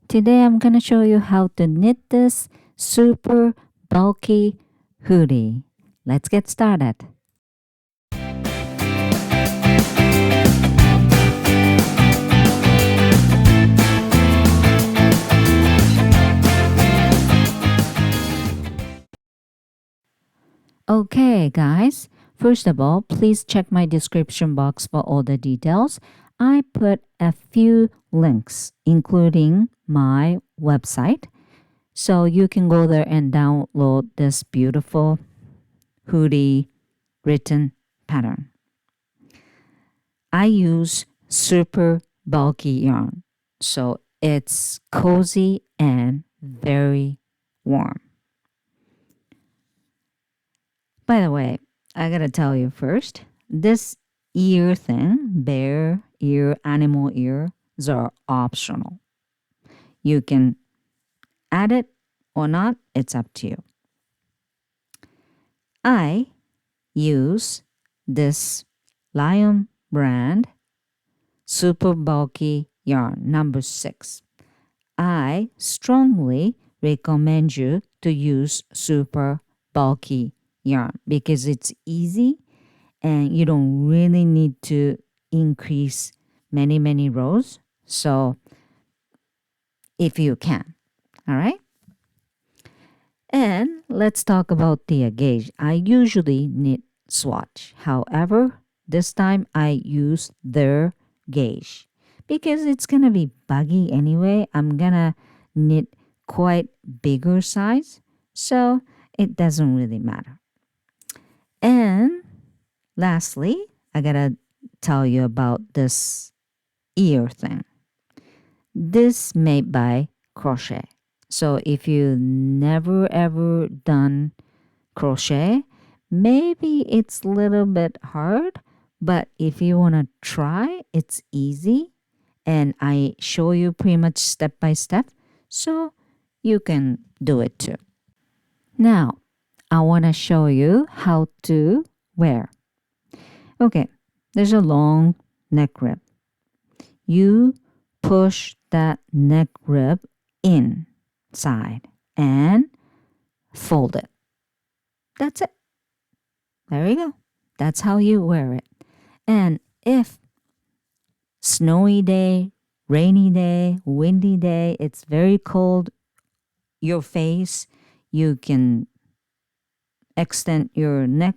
Today I'm going to show you how to knit this super bulky hoodie. Let's get started. Okay guys, first of all, please check my description box for all the details. I put a few links including my website, so you can go there and download this beautiful hoodie written pattern. I use super bulky yarn, so it's cozy and very warm. By the way, I gotta tell you first, this ear thing, bear ear, animal ears are optional. You can add it or not, it's up to you. I use this Lion brand super bulky yarn number 6. I strongly recommend you to use super bulky yarn because it's easy and you don't really need to increase many rows. So if you can, all right? And let's talk about the gauge. I usually knit swatch. However, this time I use their gauge because it's gonna be buggy anyway. I'm gonna knit quite bigger size, so it doesn't really matter. And lastly, I gotta tell you about this ear thing. This made by crochet. So if you never ever done crochet, maybe it's a little bit hard, but if you want to try, it's easy and I show you pretty much step by step, so you can do it too. Now I want to show you how to wear. Okay, there's a long neck rib. You push that neck rib inside and fold it. That's it. There you go. That's how you wear it. And if snowy day, rainy day, windy day, it's very cold, your face, you can extend your neck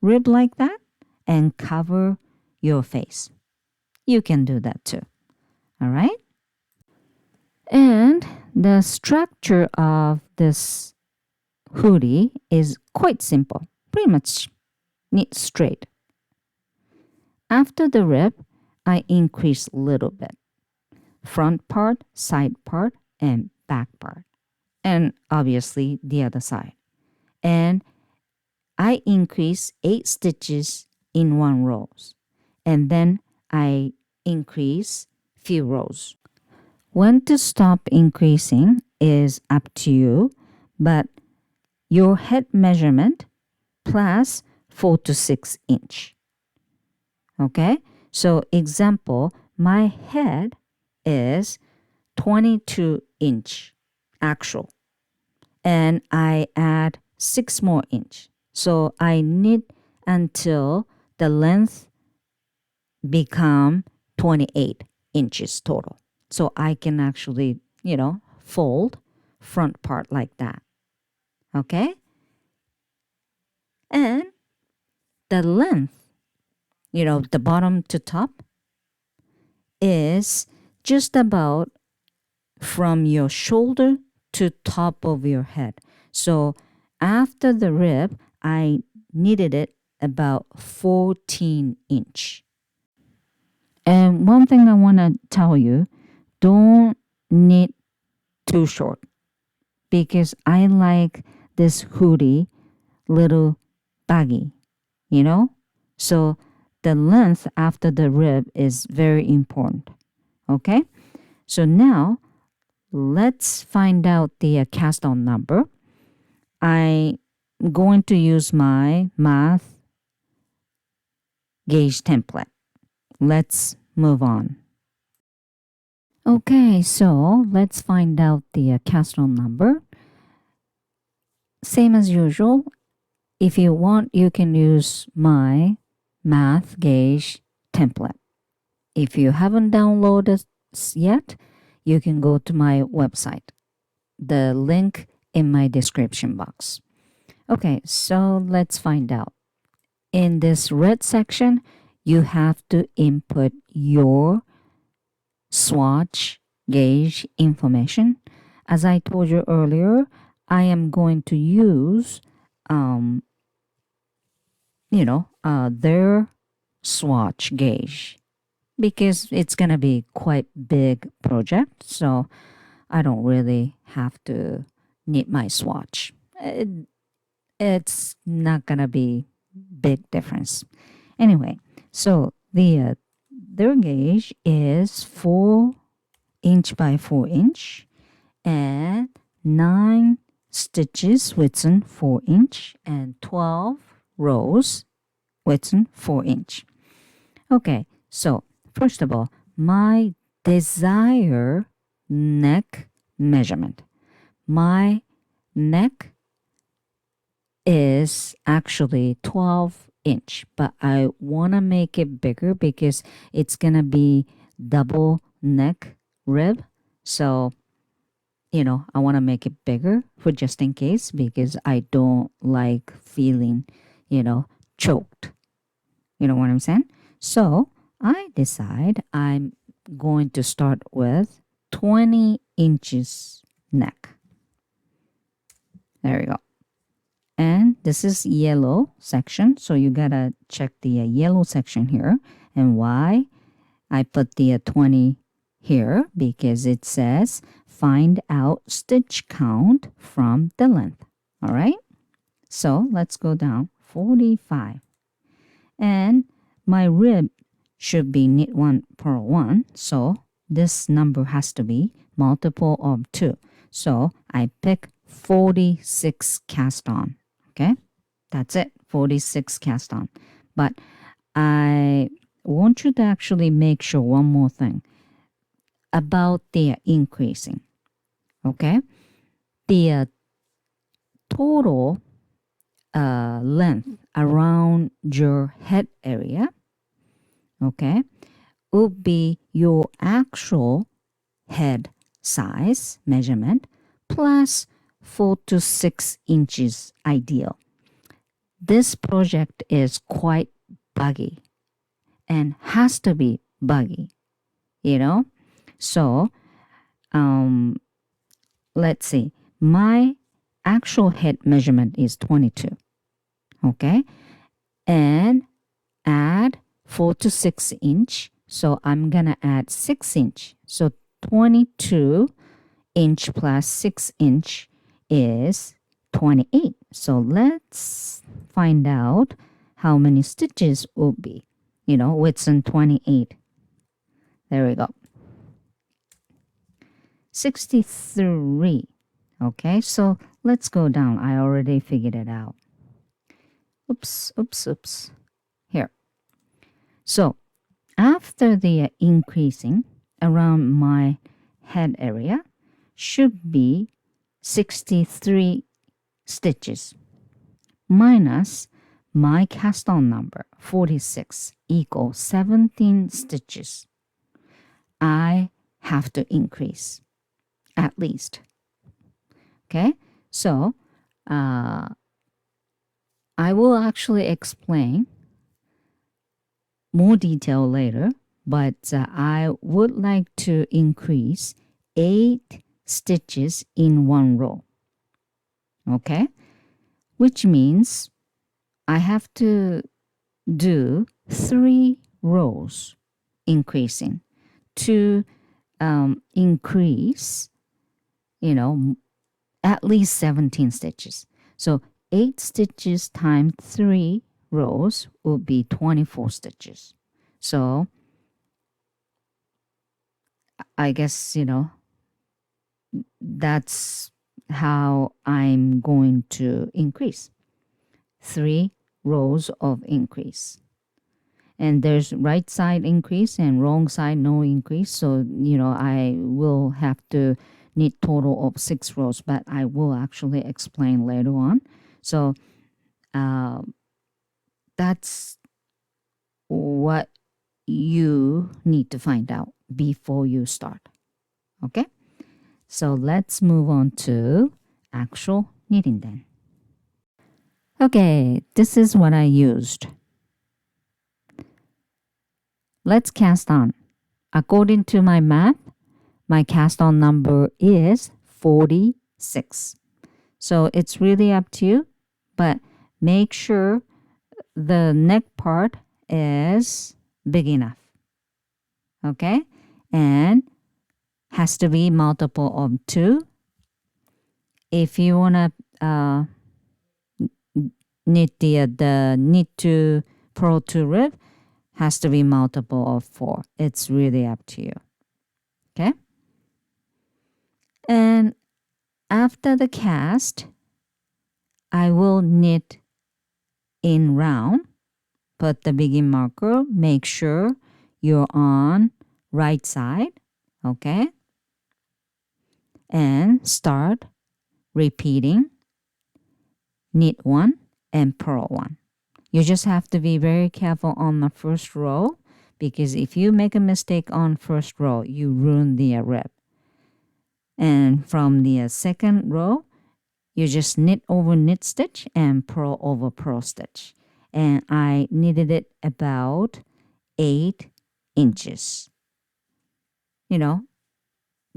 rib like that and cover your face. You can do that too. All right? And the structure of this hoodie is quite simple. Pretty much knit straight. After the rib, I increase a little bit. Front part, side part, and back part. And obviously the other side. And I increase 8 stitches in one row. And then I increase few rows. When to stop increasing is up to you, but your head measurement plus 4 to 6 inch. Okay, so example, my head is 22 inch actual, and I add 6 more inch. So I knit until the length become 28 inches total. So I can actually, fold front part like that. Okay? And the length, the bottom to top is just about from your shoulder to top of your head. So after the rib, I knitted it about 14 inch. And one thing I want to tell you, don't knit too short because I like this hoodie little baggy, So the length after the rib is very important. Okay? So now let's find out the cast on number. I'm going to use my math gauge template. Let's move on. Okay, so let's find out the cast on number. Same as usual. If you want, you can use my math gauge template. If you haven't downloaded yet, you can go to my website. The link in my description box. Okay, so let's find out. In this red section, you have to input your swatch gauge information. As I told you earlier, I am going to use, their swatch gauge because it's going to be quite big project. So I don't really have to knit my swatch. It's not going to be big difference. Anyway, so their gauge is 4" by 4" and 9 stitches within 4" and 12 rows within 4". Okay, so first of all, my desired neck measurement. My neck is actually 12", but I want to make it bigger because it's going to be double neck rib. So, I want to make it bigger for just in case because I don't like feeling, choked. You know what I'm saying? So I decide I'm going to start with 20 inches neck. There you go. And this is yellow section. So you gotta check the yellow section here. And why I put the 20 here? Because it says find out stitch count from the length. All right. So let's go down 45. And my rib should be knit 1 purl 1. So this number has to be multiple of 2. So I pick 46 cast on. Okay, that's it, 46 cast on. But I want you to actually make sure one more thing about the increasing. Okay, the total length around your head area, okay, would be your actual head size measurement plus 4 to 6 inches ideal. This project is quite buggy and has to be buggy, So, let's see. My actual head measurement is 22, okay? And add 4 to 6 inch. So I'm going to add 6 inch. So 22" plus 6" is 28. So let's find out how many stitches will be, within 28. There we go. 63. Okay, so let's go down. I already figured it out. Oops. Here. So after the increasing around my head area should be 63 stitches minus my cast on number 46 equals 17 stitches. I have to increase at least. Okay, so I will actually explain more detail later, but I would like to increase 8 stitches in one row. Okay, which means I have to do 3 rows increasing to increase, at least 17 stitches. So 8 stitches times 3 rows will be 24 stitches. So I guess, that's how I'm going to increase. 3 rows of increase. And there's right side increase and wrong side no increase. So, I will have to knit total of 6 rows, but I will actually explain later on. So uh, that's what you need to find out before you start. Okay? So let's move on to actual knitting then. Okay, this is what I used. Let's cast on. According to my math, my cast on number is 46. So it's really up to you, but make sure the neck part is big enough. Okay? And has to be multiple of 2. If you want to knit the knit to purl to rib, has to be multiple of 4. It's really up to you. Okay? And after the cast, I will knit in round. Put the begin marker. Make sure you're on right side. Okay? And start repeating. Knit 1 and purl 1. You just have to be very careful on the first row, because if you make a mistake on first row, you ruin the rib. And from the second row, you just knit over knit stitch and purl over purl stitch. And I knitted it about 8 inches.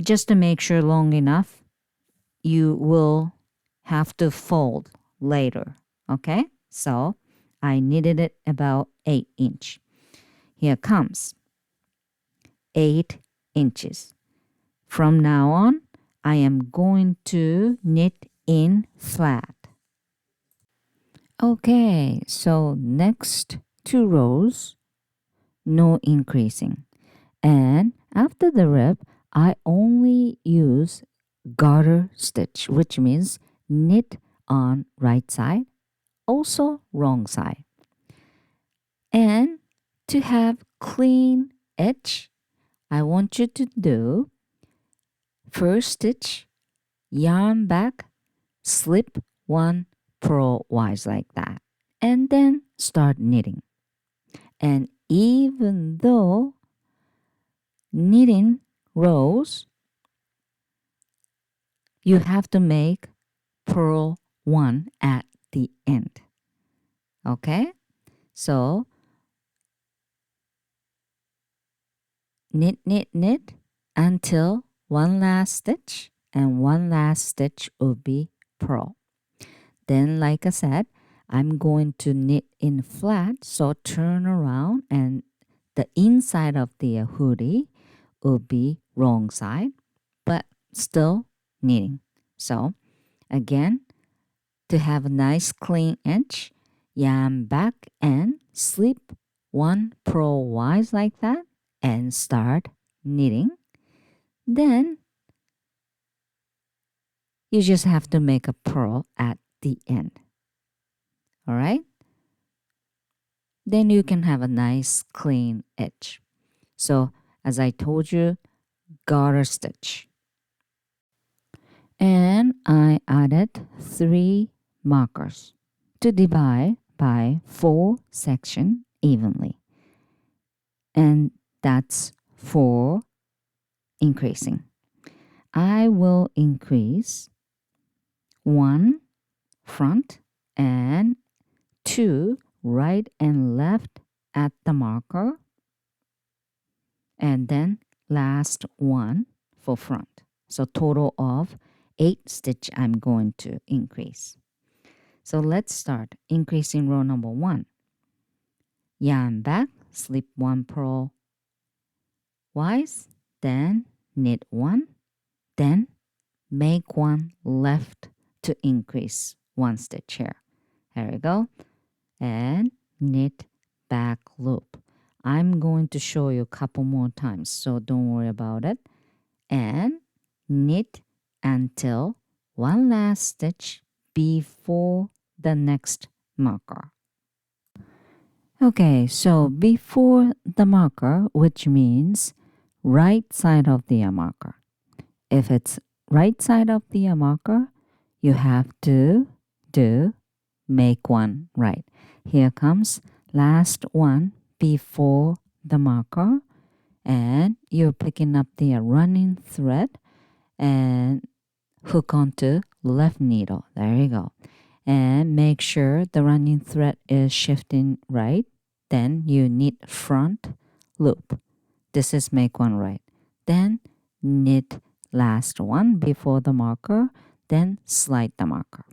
Just to make sure long enough, you will have to fold later. Okay? So I knitted it about 8 inch. Here comes 8 inches. From now on, I am going to knit in flat. Okay, so next 2 rows, no increasing. And after the rib, I only use garter stitch, which means knit on right side, also wrong side. And to have clean edge, I want you to do first stitch, yarn back, slip 1, purl wise like that, and then start knitting. And even though knitting rows, you have to make purl 1 at the end. Okay? So knit, knit, knit until one last stitch, and one last stitch will be purl. Then, like I said, I'm going to knit in flat, so turn around and the inside of the hoodie will be wrong side, but still knitting. So again, to have a nice clean edge, yarn back and slip 1 purl wise like that and start knitting. Then you just have to make a purl at the end. All right? Then you can have a nice clean edge. So as I told you, garter stitch. And I added 3 markers to divide by 4 sections evenly. And that's 4 increasing. I will increase 1 front and 2 right and left at the marker, and then last 1 for front. So total of 8 stitch I'm going to increase. So let's start increasing row number 1. Yarn back, slip 1 purl wise, then knit 1, then make 1 left to increase 1 stitch here. There we go. And knit back loop. I'm going to show you a couple more times, so don't worry about it. And knit until 1 last stitch before the next marker. Okay, so before the marker, which means right side of the marker. If it's right side of the marker, you have to do make one right. Here comes last one before the marker, and you're picking up the running thread and hook onto left needle. There you go. And make sure the running thread is shifting right. Then you knit front loop. This is make one right. Then knit last one before the marker, then slide the marker.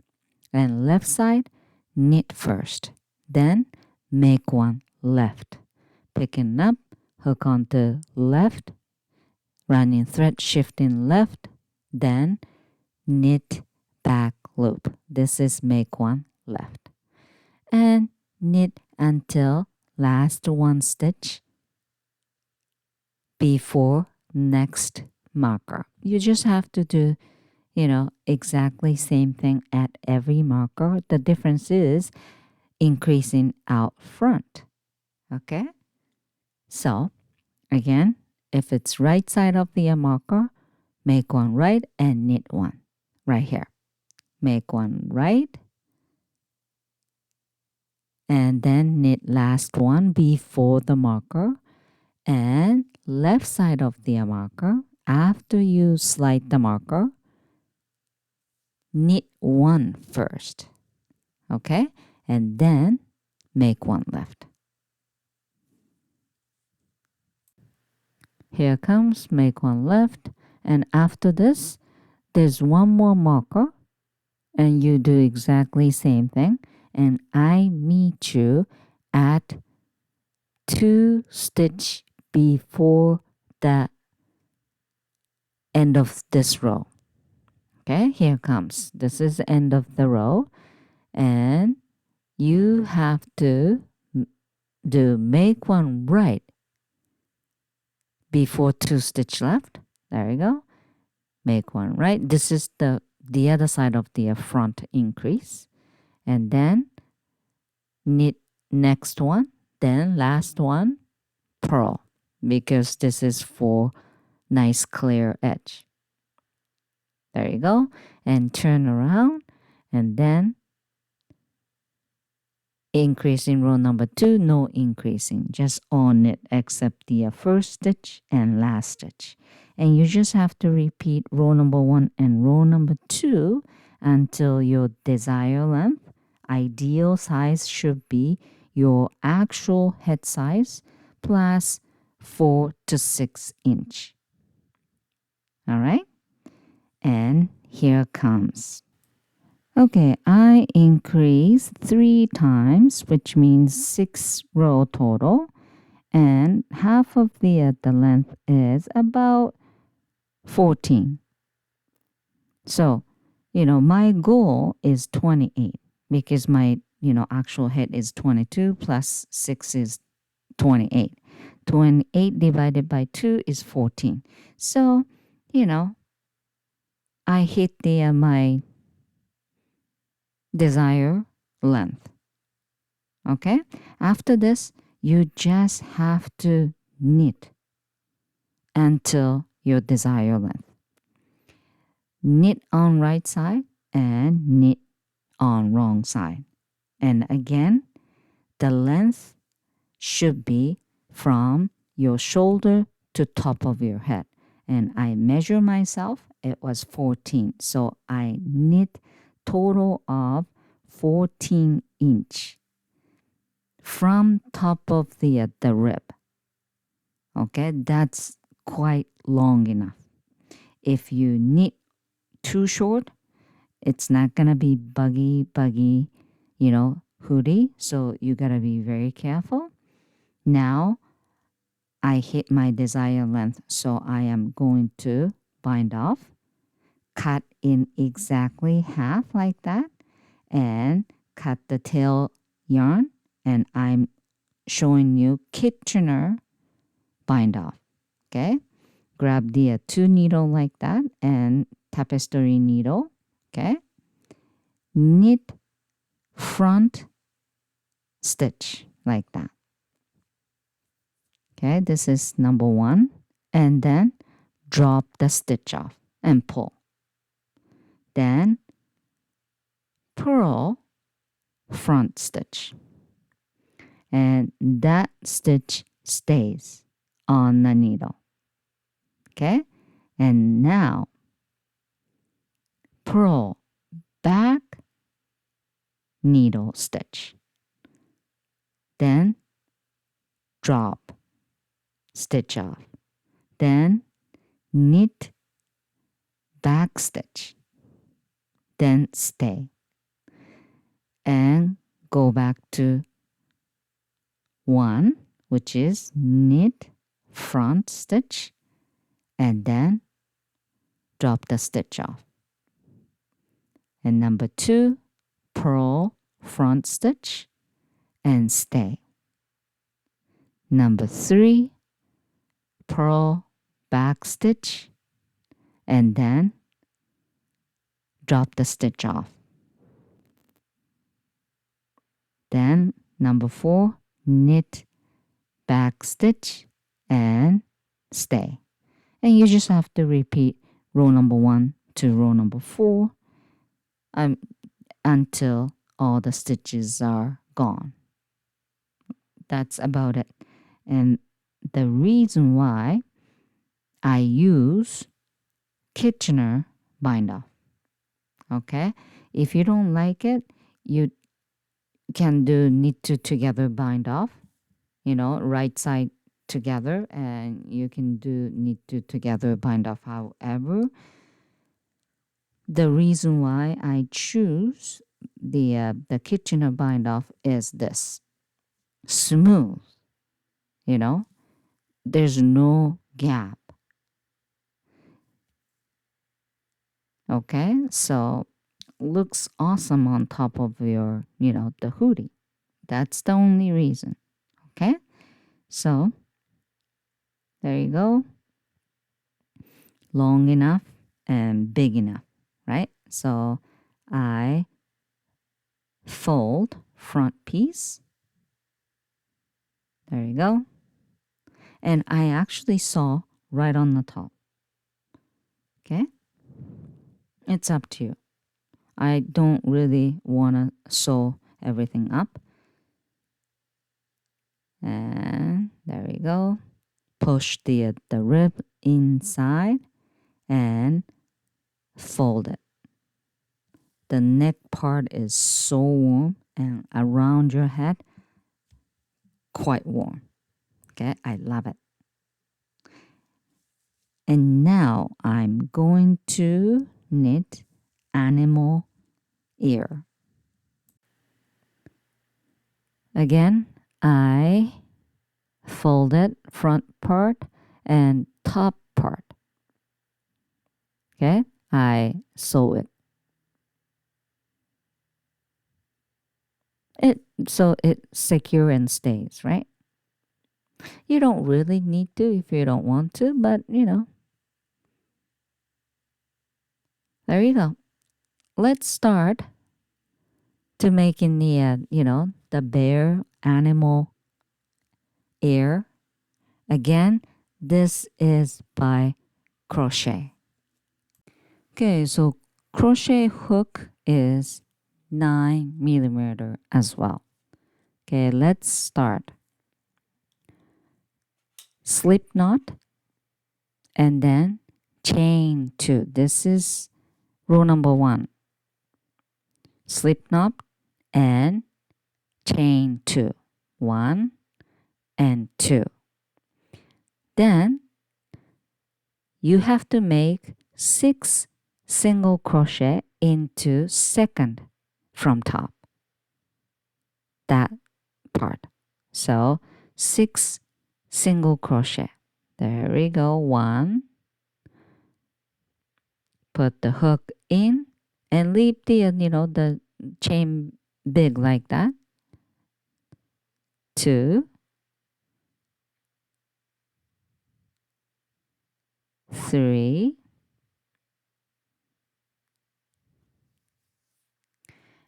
And left side, knit first, then make one left. Picking up, hook onto left, running thread shifting left, then knit back loop. This is make one left. And knit until last one stitch before next marker. You just have to do, exactly same thing at every marker. The difference is increasing out front. Okay? So, again, if it's right side of the marker, make one right and knit one right here. Make one right and then knit last one before the marker, and left side of the marker, after you slide the marker, knit one first, okay, and then make one left. Here comes make one left, and after this there's one more marker and you do exactly same thing, and I meet you at 2 stitch before the end of this row. Okay, here comes. This is the end of the row, and you have to do make one right before 2 stitch left. There you go. Make one right. This is the other side of the front increase, and then knit next one, then last one purl, because this is for nice clear edge. There you go, and turn around, and then increase in row number 2, no increasing, just on it except the first stitch and last stitch. And you just have to repeat row number 1 and row number 2 until your desired length. Ideal size should be your actual head size plus 4 to 6 inch. All right, and here comes. Okay, I increase 3 times, which means 6 row total, and half of the length is about 14. So, my goal is 28 because my, actual head is 22 plus 6 is 28. 28 divided by 2 is 14. So, I hit my desired length. Okay, after this you just have to knit until your desired length. Knit on right side and knit on wrong side, and again the length should be from your shoulder to top of your head, and I measure myself, it was 14, so I knit total of 14 inch from top of the rib. Okay, that's quite long enough. If you knit too short, it's not gonna be buggy, hoodie, so you gotta be very careful. Now I hit my desired length, so I am going to bind off, cut in exactly half like that, and cut the tail yarn, and I'm showing you Kitchener bind off. Okay, grab the 2 needle like that and tapestry needle. Okay, knit front stitch like that. Okay, this is number 1. And then drop the stitch off and pull. Then purl front stitch. And that stitch stays on the needle. Okay, and now purl back needle stitch. Then drop stitch off. Then knit back stitch. Then stay. And go back to 1, which is knit front stitch, and then drop the stitch off. And number 2, purl front stitch and stay. Number 3, purl back stitch and then drop the stitch off. Then number 4, knit back stitch and stay. And you just have to repeat row number 1 to row number 4 until all the stitches are gone. That's about it. And the reason why I use Kitchener bind off. Okay, if you don't like it, you can do knit two together bind off, right side together, and you can do knit two together bind off. However, the reason why I choose the Kitchener bind off is this: smooth. There's no gap. Okay, so looks awesome on top of your, the hoodie. That's the only reason. Okay, so there you go. Long enough and big enough, right? So I fold front piece. There you go. And I actually sew right on the top. Okay, it's up to you. I don't really want to sew everything up. And there we go. Push the rib inside and fold it. The neck part is so warm, and around your head, quite warm. Okay, I love it. And now I'm going to knit animal ear. Again, I folded front part and top part. Okay, I sew it. So it secure and stays, right? You don't really need to if you don't want to, but there you go. Let's start to making the the bear animal ear. Again, this is by crochet. Okay, so crochet hook is 9mm as well. Okay, let's start. Slip knot and then chain 2. This is row number 1. Slip knot and chain 2. 1 and 2. Then you have to make 6 single crochet into second from top. That part. So 6 single crochet. There we go. 1. Put the hook in and leave the chain big like that. 2. 3.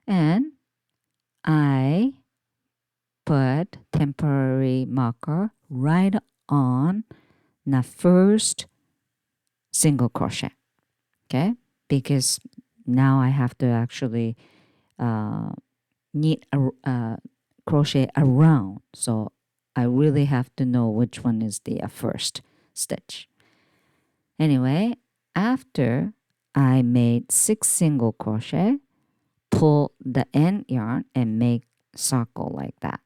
And I put temporary marker right on the first single crochet, okay? Because now I have to actually knit crochet around, so I really have to know which one is the first stitch. Anyway, after I made 6 single crochet, pull the end yarn and make circle like that,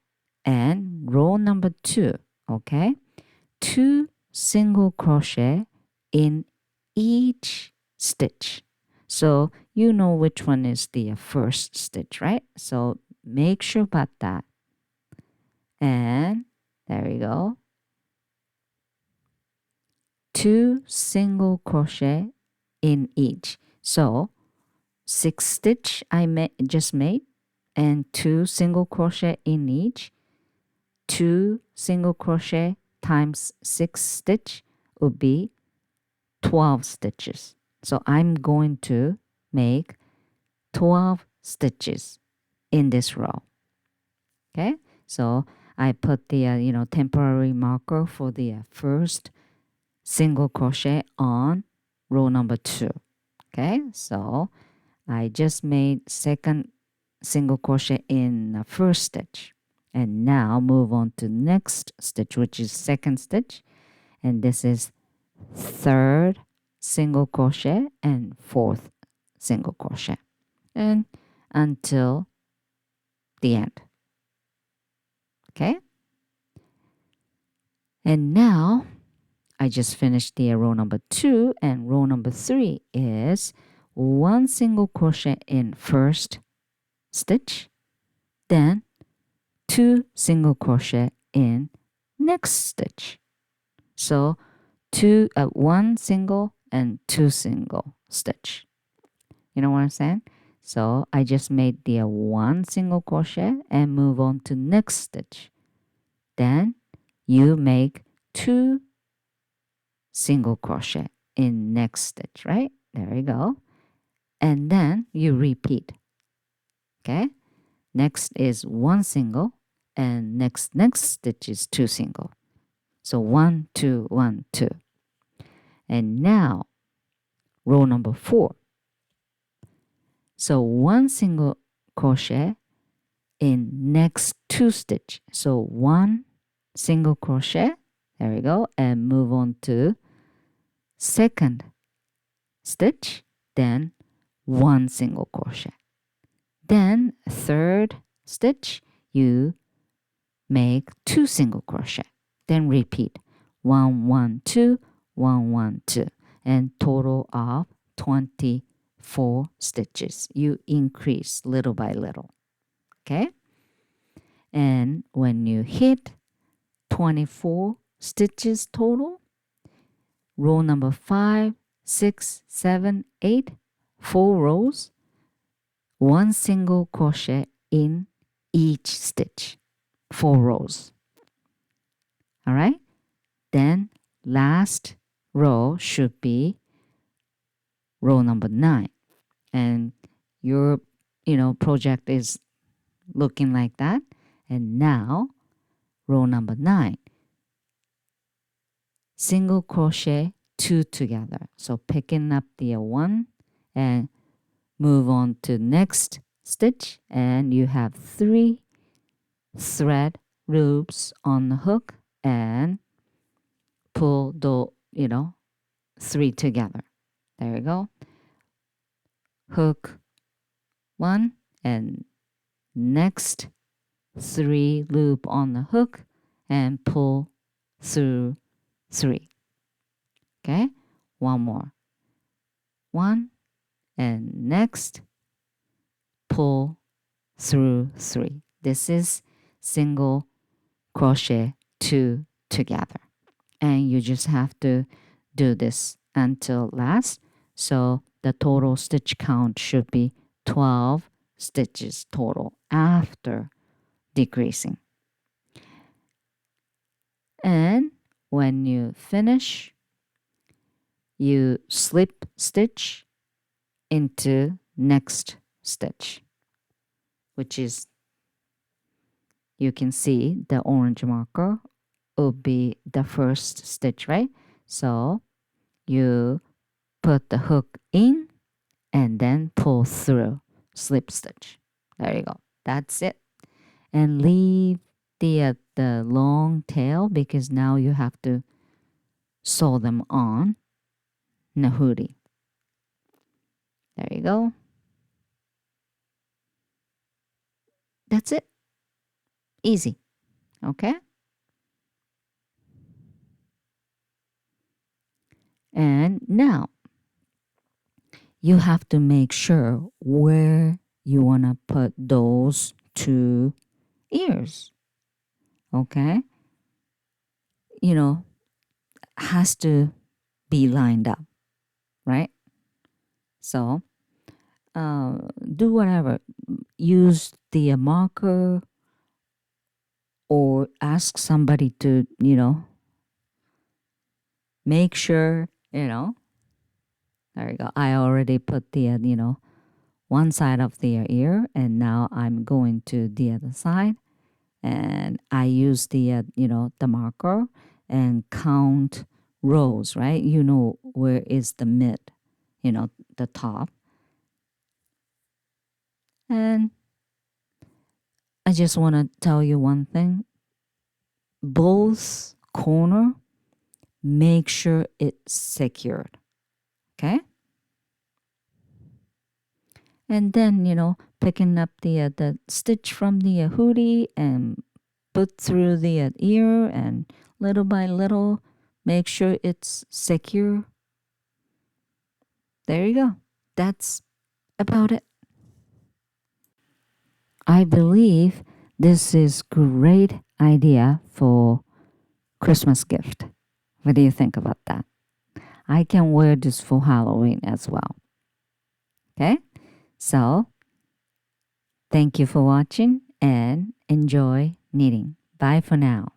and row number 2, okay? 2 single crochet in each stitch. So you know which one is the first stitch, right? So make sure about that. And there we go. 2 single crochet in each. So 6 stitch I just made, and 2 single crochet in each. 2 single crochet times 6 stitch would be 12 stitches. So I'm going to make 12 stitches in this row. Okay, so I put the temporary marker for the first single crochet on row number 2. Okay, so I just made second single crochet in the first stitch, and now move on to next stitch, which is second stitch, and this is third single crochet and fourth single crochet, and until the end. Okay, and now I just finished the row number 2, and row number 3 is 1 single crochet in first stitch, then 2 single crochet in next stitch. So 1 single and 2 single stitch. You know what I'm saying? So I just made the 1 single crochet and move on to next stitch. Then you make 2 single crochet in next stitch, right? There you go. And then you repeat. Okay? Next is 1 single, and next stitch is 2 single. So 1 2 1 2. And now row number 4. So 1 single crochet in next 2 stitch. So 1 single crochet, there we go, and move on to second stitch, then 1 single crochet. Then third stitch, you make 2 single crochet. Then repeat 1 1 2 1 1 2, and total of 24 stitches. You increase little by little. Okay? And when you hit 24 stitches total, row number 5, 6, 7, 8, 4 rows, 1 single crochet in each stitch, 4 rows. All right? Then last row should be row number 9. And your project is looking like that. And now row number 9, single crochet 2 together. So picking up the 1 and move on to next stitch, and you have 3 thread loops on the hook and pull the 3 together. There we go. Hook 1 and next 3 loop on the hook and pull through 3. Okay, one more. 1 and next pull through 3. This is single crochet 2 together, and you just have to do this until last. So the total stitch count should be 12 stitches total after decreasing. And when you finish, you slip stitch into next stitch, which is, you can see the orange marker would be the first stitch, right? So you put the hook in and then pull through, slip stitch. There you go. That's it. And leave the long tail because now you have to sew them on the hoodie. There you go. That's it. Easy. Okay? And now you have to make sure where you want to put those two ears. Okay? You know, has to be lined up, right? So do whatever. Use the marker or ask somebody to, make sure, there you go. I already put the, one side of the ear and now I'm going to the other side and I use the, the marker and count rows, right? You know where is the mid, the top. And I just want to tell you one thing. Both corner, make sure it's secured. Okay? And then, picking up the stitch from the hoodie and put through the ear and little by little, make sure it's secure. There you go. That's about it. I believe this is great idea for Christmas gift. What do you think about that? I can wear this for Halloween as well. Okay? So, thank you for watching and enjoy knitting. Bye for now.